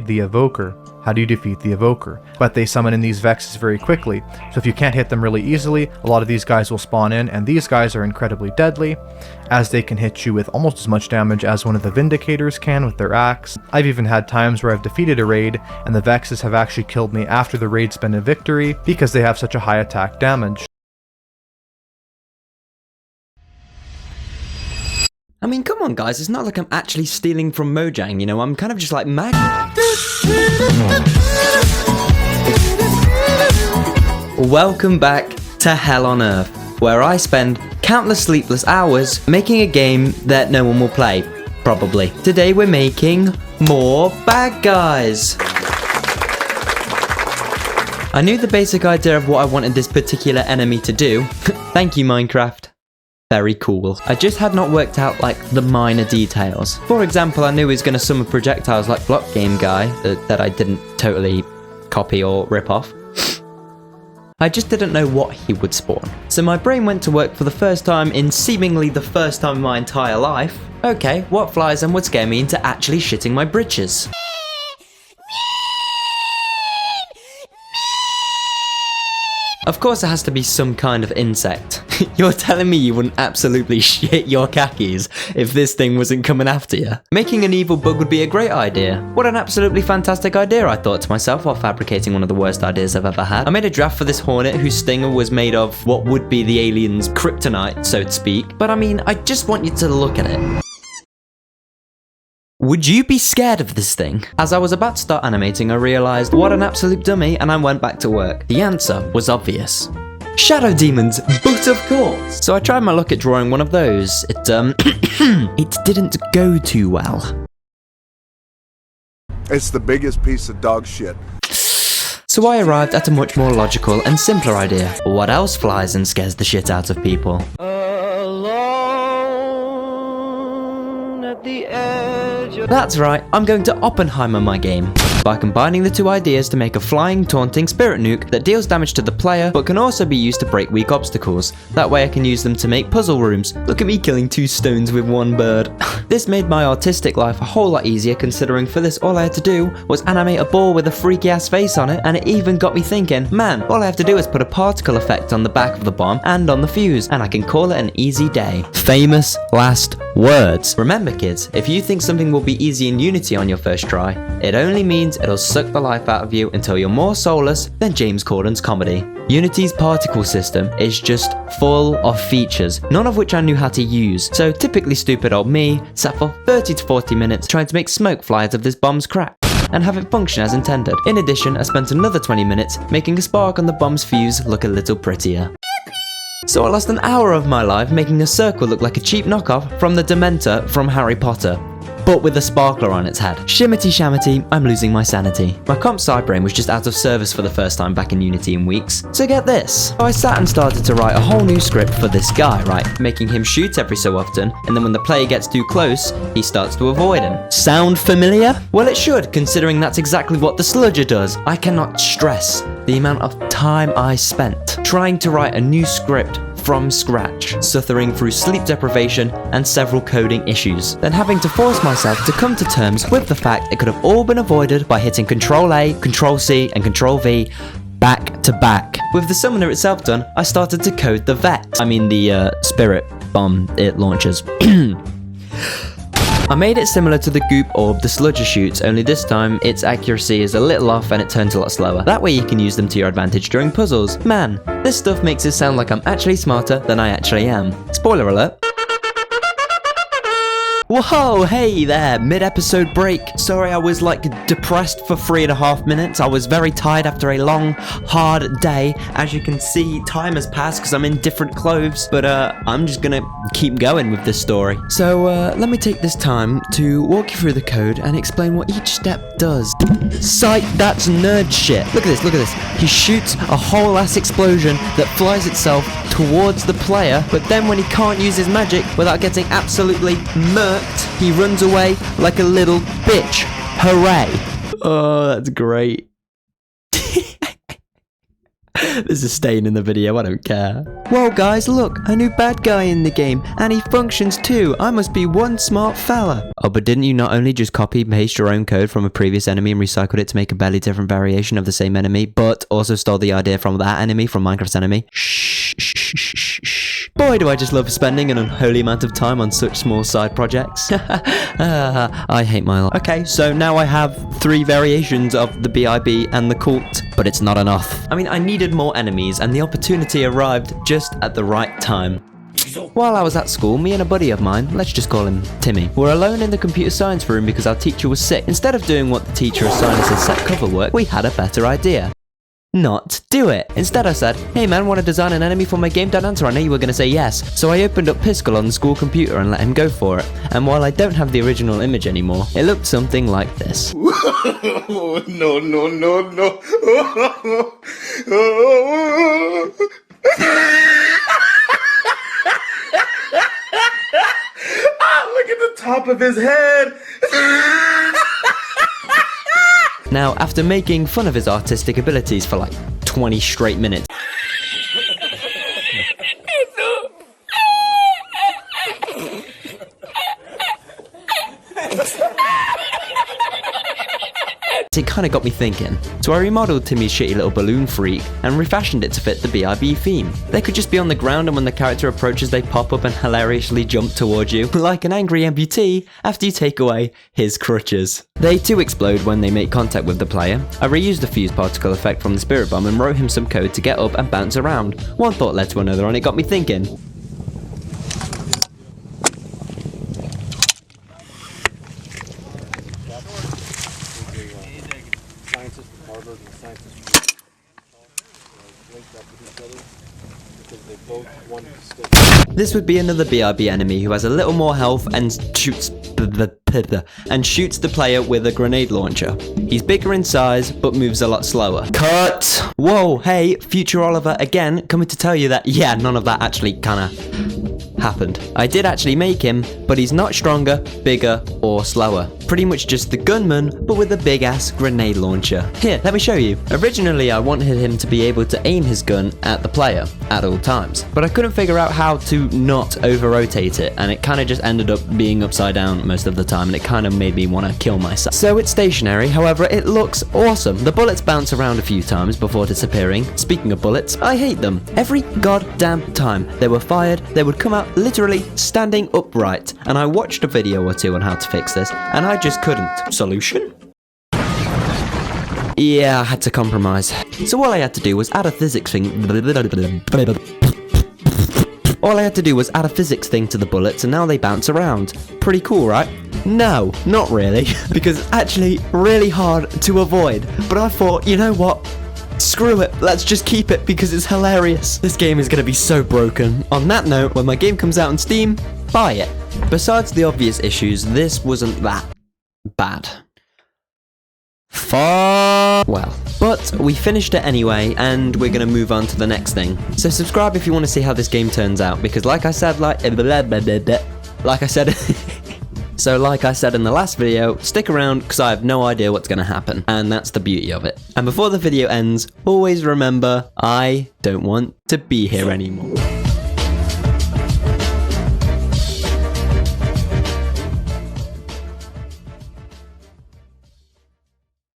the Evoker. How do you defeat the Evoker? But they summon in these Vexes very quickly, so if you can't hit them really easily, a lot of these guys will spawn in, and these guys are incredibly deadly, as they can hit you with almost as much damage as one of the Vindicators can with their axe. I've even had times where I've defeated a raid, and the Vexes have actually killed me after the raid's been a victory, because they have such a high attack damage. I mean, come on guys, it's not like I'm actually stealing from Mojang, you know, I'm kind of just like Welcome back to Hell on Earth, where I spend countless sleepless hours making a game that no one will play, probably. Today we're making more bad guys. I knew the basic idea of what I wanted this particular enemy to do. Thank you, Minecraft. Very cool. I just had not worked out like the minor details. For example, I knew he was going to summon projectiles like Block Game Guy that I didn't totally copy or rip off. I just didn't know what he would spawn. So my brain went to work for the first time in seemingly the first time in my entire life. Okay, what flies and would scare me into actually shitting my britches? Of course it has to be some kind of insect. You're telling me you wouldn't absolutely shit your khakis if this thing wasn't coming after you? Making an evil bug would be a great idea. What an absolutely fantastic idea, I thought to myself while fabricating one of the worst ideas I've ever had. I made a draft for this hornet whose stinger was made of what would be the alien's kryptonite, so to speak. But I mean, I just want you to look at it. Would you be scared of this thing? As I was about to start animating, I realized what an absolute dummy, and I went back to work. The answer was obvious. Shadow demons, but of course. So I tried my luck at drawing one of those. It it didn't go too well. It's the biggest piece of dog shit. So I arrived at a much more logical and simpler idea. What else flies and scares the shit out of people? Alone at the edge. That's right, I'm going to Oppenheimer my game by combining the two ideas to make a flying, taunting spirit nuke that deals damage to the player but can also be used to break weak obstacles. That way I can use them to make puzzle rooms. Look at me killing 2 stones with 1 bird. This made my artistic life a whole lot easier, considering for this all I had to do was animate a ball with a freaky ass face on it, and it even got me thinking, man, all I have to do is put a particle effect on the back of the bomb and on the fuse, and I can call it an easy day. Famous last words. Remember kids, if you think something will be easy in Unity on your first try, it only means it'll suck the life out of you until you're more soulless than James Corden's comedy. Unity's particle system is just full of features, none of which I knew how to use, so typically stupid old me sat for 30 to 40 minutes trying to make smoke fly out of this bomb's crack and have it function as intended. In addition, I spent another 20 minutes making a spark on the bomb's fuse look a little prettier. So I lost an hour of my life making a circle look like a cheap knockoff from the Dementor from Harry Potter, but with a sparkler on its head. Shimmity shammity, I'm losing my sanity. My comp sci brain was just out of service for the first time back in Unity in weeks. So get this. So I sat and started to write a whole new script for this guy, right? Making him shoot every so often, and then when the player gets too close, he starts to avoid him. Sound familiar? Well, it should, considering that's exactly what the Sludger does. I cannot stress the amount of time I spent trying to write a new script from scratch, suffering through sleep deprivation and several coding issues, then having to force myself to come to terms with the fact it could have all been avoided by hitting Ctrl-A, Ctrl-C and Ctrl-V back to back. With the summoner itself done, I started to code the Vex. I mean the spirit bomb it launches. I made it similar to the goop orb the Sludger shoots, only this time its accuracy is a little off and it turns a lot slower. That way you can use them to your advantage during puzzles. Man, this stuff makes it sound like I'm actually smarter than I actually am. Spoiler alert. Whoa, hey there, mid-episode break. Sorry I was like depressed for 3.5 minutes. I was very tired after a long, hard day. As you can see, time has passed because I'm in different clothes, but I'm just gonna keep going with this story. So let me take this time to walk you through the code and explain what each step does. Sight, that's nerd shit. Look at this, look at this. He shoots a whole ass explosion that flies itself towards the player, but then when he can't use his magic without getting absolutely murked, he runs away like a little bitch. Hooray. Oh, that's great. This is staying in the video, I don't care. Whoa guys, look, a new bad guy in the game, and he functions too. I must be one smart fella. Oh, but didn't you not only just copy and paste your own code from a previous enemy and recycled it to make a barely different variation of the same enemy, but also stole the idea from that enemy, from Minecraft's enemy? Shh, shh, shh, shh, shh. Boy, do I just love spending an unholy amount of time on such small side projects. I hate my life. Okay, so now I have 3 variations of the BIB and the cult, but it's not enough. I mean, I needed more enemies, and the opportunity arrived just at the right time. While I was at school, me and a buddy of mine, let's just call him Timmy, were alone in the computer science room because our teacher was sick. Instead of doing what the teacher assigned us as set cover work, we had a better idea. Not do it. Instead I said, hey man, want to design an enemy for my game? Don't answer, I know you were going to say yes. So I opened up Piskel on the school computer and let him go for it. And while I don't have the original image anymore, it looked something like this. Oh, no, no, no, no. Look at the top of his head. Now, after making fun of his artistic abilities for like 20 straight minutes, it kind of got me thinking. So I remodeled Timmy's shitty little balloon freak and refashioned it to fit the BIB theme. They could just be on the ground, and when the character approaches they pop up and hilariously jump towards you, like an angry amputee after you take away his crutches. They too explode when they make contact with the player. I reused the fuse particle effect from the Spirit Bomb and wrote him some code to get up and bounce around. One thought led to another and it got me thinking. This would be another BIB enemy who has a little more health and shoots the player with a grenade launcher. He's bigger in size, but moves a lot slower. Cut! Whoa, hey, future Oliver again, coming to tell you that, yeah, none of that actually kinda happened. I did actually make him, but he's not stronger, bigger, or slower. Pretty much just the gunman, but with a big ass grenade launcher. Here, let me show you. Originally, I wanted him to be able to aim his gun at the player at all times, but I couldn't figure out how to not over-rotate it, and it kind of just ended up being upside down most of the time, and it kind of made me want to kill myself. So it's stationary, however, it looks awesome. The bullets bounce around a few times before disappearing. Speaking of bullets, I hate them. Every goddamn time they were fired, they would come out literally standing upright, and I watched a video or two on how to fix this, and I just couldn't. Solution? Yeah, I had to compromise. So all I had to do was add a physics thing. All I had to do was add a physics thing to the bullets, and now they bounce around. Pretty cool, right? No, not really, because it's actually really hard to avoid. But I thought, you know what? Screw it, let's just keep it because it's hilarious. This game is going to be so broken. On that note, when my game comes out on Steam, buy it. Besides the obvious issues, this wasn't that bad. Well, but we finished it anyway, and we're gonna move on to the next thing. So subscribe if you want to see how this game turns out, because like I said in the last video, stick around because I have no idea what's gonna happen, and that's the beauty of it. And before the video ends, always remember, I don't want to be here anymore.